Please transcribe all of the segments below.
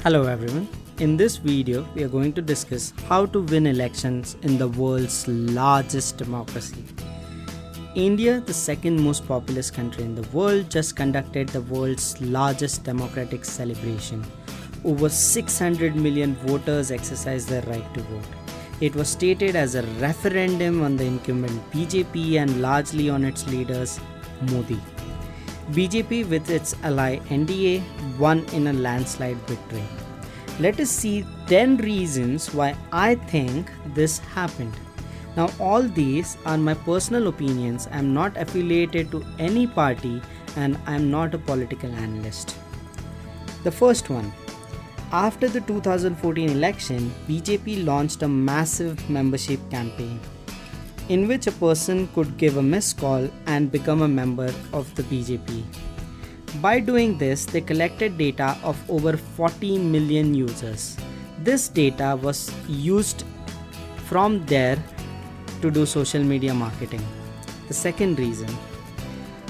Hello everyone. In this video, we are going to discuss how to win elections in the world's largest democracy. India, the second most populous country in the world, just conducted the world's largest democratic celebration. Over 600 million voters exercised their right to vote. It was stated as a referendum on the incumbent BJP and largely on its leaders, Modi. BJP with its ally NDA won in a landslide victory. Let us see 10 reasons why I think this happened. Now all these are my personal opinions. I am not affiliated to any party and I am not a political analyst. The first one. After the 2014 election, BJP launched a massive membership campaign in which a person could give a missed call and become a member of the BJP. By doing this, they collected data of over 40 million users. This data was used from there to do social media marketing. The second reason,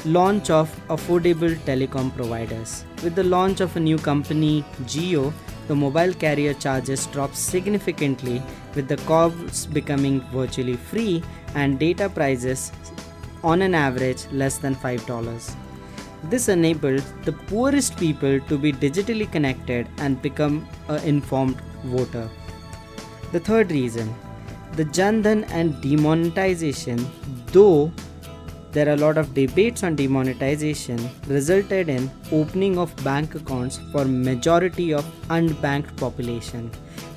launch of affordable telecom providers. With the launch of a new company, Jio, the mobile carrier charges dropped significantly, with the calls becoming virtually free and data prices on an average less than $5. This enabled the poorest people to be digitally connected and become an informed voter. The third reason, the Jan Dhan and demonetization, though there are a lot of debates on demonetization, resulted in opening of bank accounts for majority of unbanked population.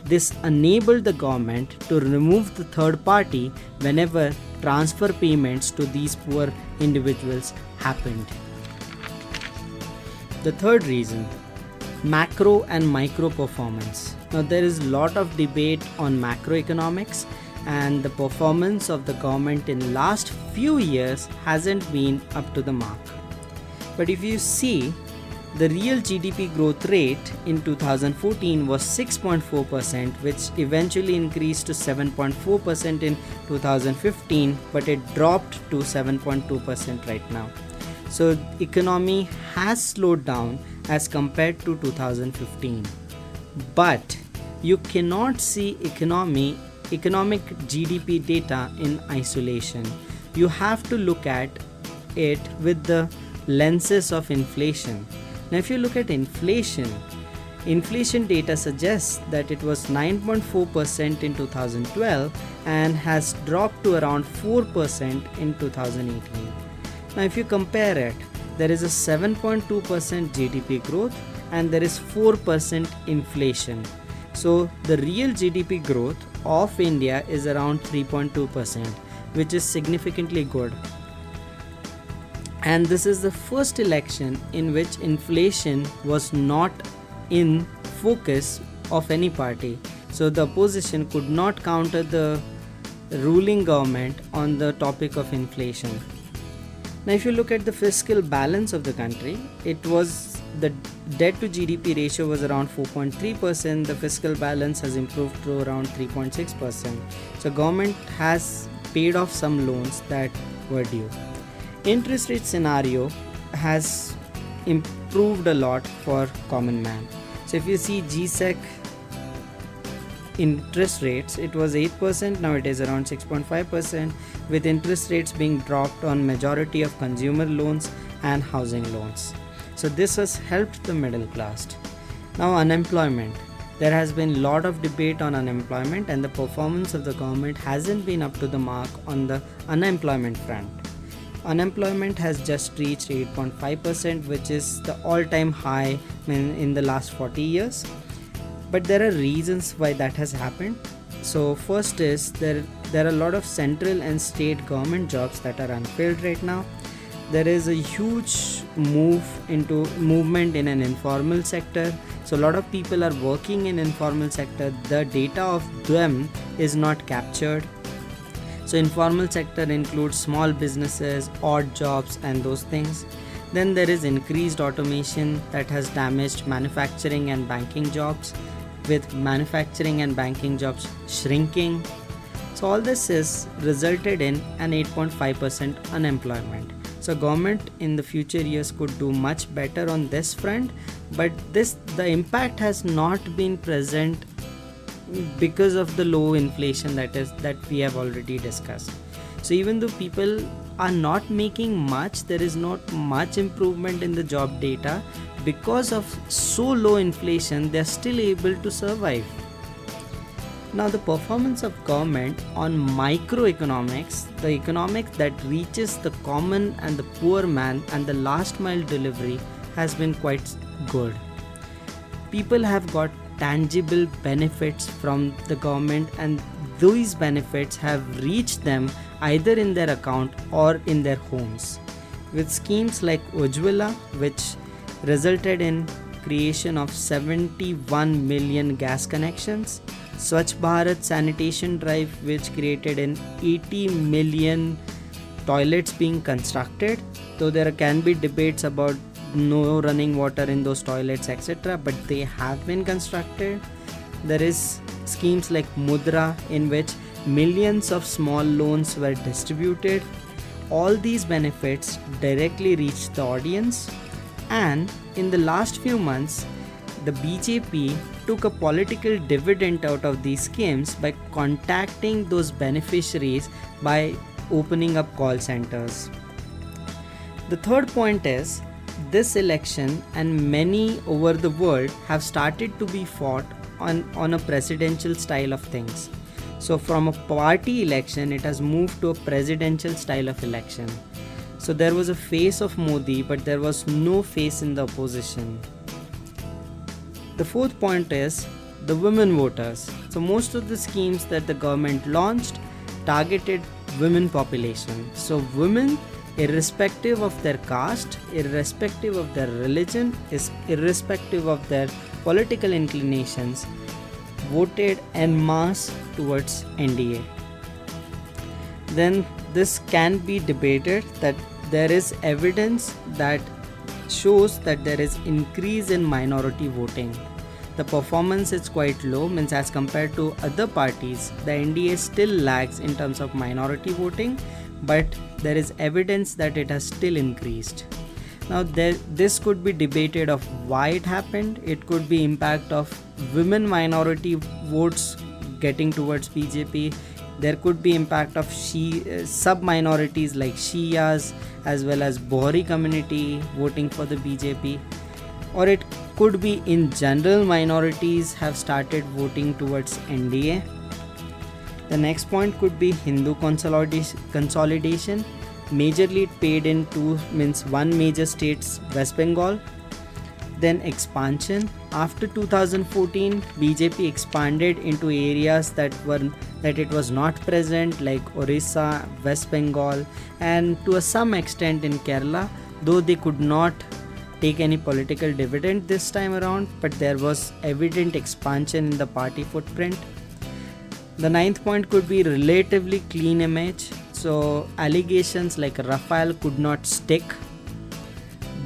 This enabled the government to remove the third party whenever transfer payments to these poor individuals happened. The third reason, macro and micro performance. Now there is a lot of debate on macroeconomics, and the performance of the government in last few years hasn't been up to the mark. But if you see, the real GDP growth rate in 2014 was 6.4%, which eventually increased to 7.4% in 2015, but it dropped to 7.2% right now. So economy has slowed down as compared to 2015. But you cannot see economic GDP data in isolation. You have to look at it with the lenses of inflation. Now if you look at inflation data suggests that it was 9.4% in 2012 and has dropped to around 4% in 2018. Now if you compare it, there is a 7.2% GDP growth and there is 4% inflation. So the real GDP growth of India is around 3.2%, which is significantly good. And this is the first election in which inflation was not in focus of any party. So the opposition could not counter the ruling government on the topic of inflation. Now if you look at the fiscal balance of the country, it was the debt to GDP ratio was around 4.3%. The fiscal balance has improved to around 3.6%. So government has paid off some loans that were due. Interest rate scenario has improved a lot for common man. So if you see GSEC interest rates, it was 8%, now it is around 6.5%, with interest rates being dropped on majority of consumer loans and housing loans. So this has helped the middle class. Now unemployment. There has been a lot of debate on unemployment, and the performance of the government hasn't been up to the mark on the unemployment front. Unemployment has just reached 8.5%, which is the all-time high in the last 40 years. But there are reasons why that has happened. So first is there are a lot of central and state government jobs that are unfilled right now. There is a huge movement in an informal sector. So a lot of people are working in informal sector. The data of them is not captured. So informal sector includes small businesses, odd jobs and those things. Then there is increased automation that has damaged manufacturing and banking jobs, with manufacturing and banking jobs shrinking. So all this is resulted in an 8.5% unemployment. So government in the future years could do much better on this front, but the impact has not been present because of the low inflation that we have already discussed. So even though people are not making much, there is not much improvement in the job data. Because of so low inflation, they are still able to survive. Now, the performance of government on microeconomics, the economics that reaches the common and the poor man and the last mile delivery, has been quite good. People have got tangible benefits from the government, and these benefits have reached them either in their account or in their homes. With schemes like Ujjwala, which resulted in creation of 71 million gas connections, Swachh Bharat sanitation drive, which created in 80 million toilets being constructed, though there can be debates about no running water in those toilets, etc., but they have been constructed. There is schemes like Mudra, in which millions of small loans were distributed. All these benefits directly reach the audience, and in the last few months, the BJP took a political dividend out of these schemes by contacting those beneficiaries by opening up call centers. The third point is, this election and many over the world have started to be fought on a presidential style of things. So from a party election, it has moved to a presidential style of election. So there was a face of Modi, but there was no face in the opposition. The fourth point is the women voters. So most of the schemes that the government launched targeted women population. So women, irrespective of their caste, irrespective of their religion, irrespective of their political inclinations, voted en masse towards NDA. Then this can be debated that there is evidence that shows that there is increase in minority voting. The performance is quite low, means as compared to other parties, the NDA still lags in terms of minority voting, but there is evidence that it has still increased. Now this could be debated of why it happened. It could be impact of women minority votes getting towards BJP. There could be impact of sub-minorities like Shias as well as Bohri community voting for the BJP. Or it could be in general minorities have started voting towards NDA. The next point could be Hindu consolidation. Majorly it paid in two, means one major states, West Bengal. Then expansion. After 2014, BJP expanded into areas that it was not present, like Orissa, West Bengal, and to some extent in Kerala, though they could not take any political dividend this time around, but there was evident expansion in the party footprint. The ninth point could be relatively clean image. So allegations like Rafale could not stick,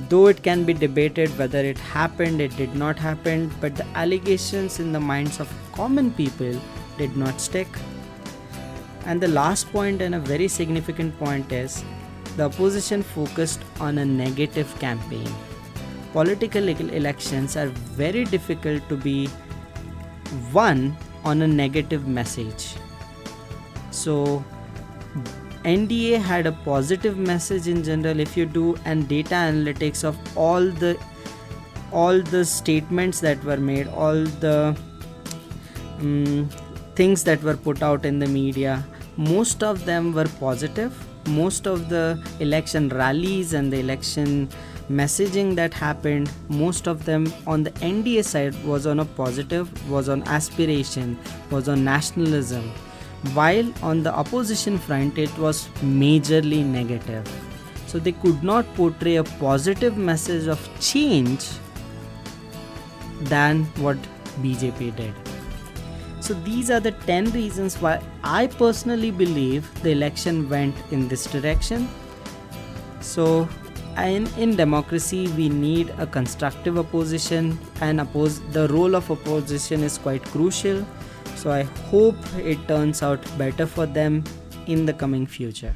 though it can be debated whether it happened, it did not happen, but the allegations in the minds of common people did not stick. And the last point, and a very significant point, is the opposition focused on a negative campaign. Political elections are very difficult to be won on a negative message. So NDA had a positive message in general. If you do and data analytics of all the statements that were made, all the things that were put out in the media, most of them were positive. Most of the election rallies and the election messaging that happened, most of them on the NDA side was on a positive, was on aspiration, was on nationalism, while on the opposition front it was majorly negative. So they could not portray a positive message of change than what BJP did. So these are the 10 reasons why I personally believe the election went in this direction. So in democracy, we need a constructive opposition, and the role of opposition is quite crucial. So I hope it turns out better for them in the coming future.